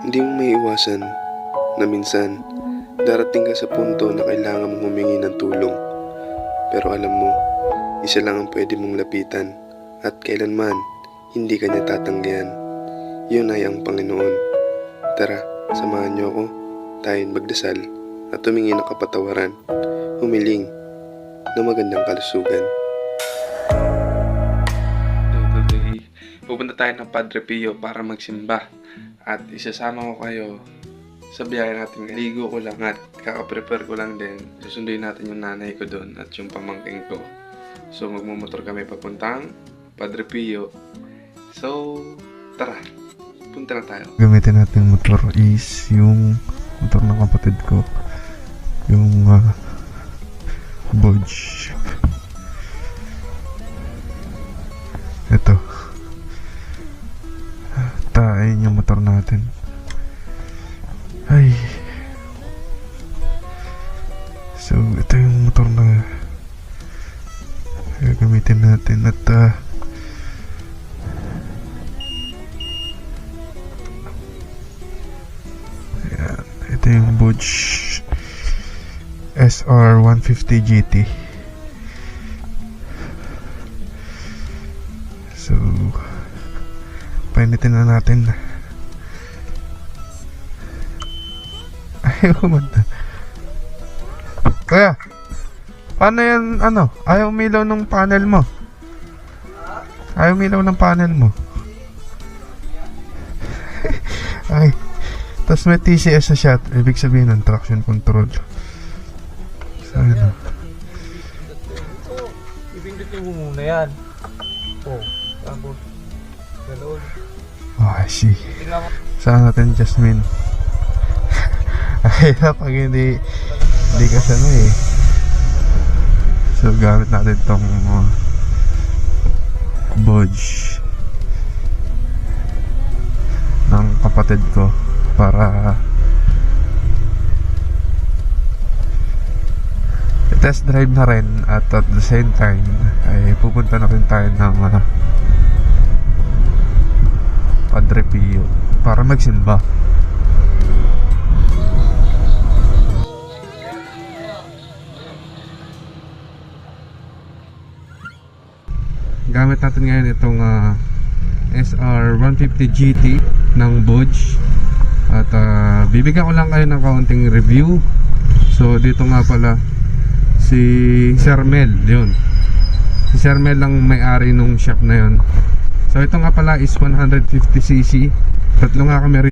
Hindi mo maiiwasan na minsan darating ka sa punto na kailangan mong humingi ng tulong. Pero alam mo, isa lang ang pwede mong lapitan at kailanman hindi ka niya tatanggihan. Yun ay ang Panginoon. Tara, samahan niyo ako, tayong magdasal at humingi ng kapatawaran, humiling ng magandang kalusugan. Today, pupunta tayo ng Padre Pio para magsimba at isasama ko kayo sa biyahe natin. Ligo ko lang at kaka-prepare ko lang din. Susunduin natin yung nanay ko doon at yung pamangking ko. So magmumotor kami papuntang Padre Pio. So tara, punta na tayo. Gamitin natin motor is yung motor ng kapatid ko, yung Bodge. Ito, tain yung motor natin. Ay, so ito yung motor na gagamitin natin at ayan, ito yung Bodge SR150 GT. So painitin na natin. Ayaw kumanta. Kaya paano yan, ayaw umilaw ng panel mo? Ayaw umilaw ng panel mo. Ay, tapos may TCS sa shot. Ibig sabihin ng traction control. So, ipindutin mo muna yan. Tapos ganoon. I see. Saan natin, Jasmine? Ay, pag hindi ka sanay eh. So gamit natin tong Bodge ng kapatid ko para test drive na rin at the same time ay pupunta na rin tayo ng Padre Pio para magsimba. Gamit natin ngayon itong SR150 GT ng Bodge at bibigyan ko lang kayo ng kaunting review. So dito nga pala si Sir Mel, yun. Si Sir Mel lang may-ari nung shop na yun. So ito nga pala is 150cc. Tatlo nga kami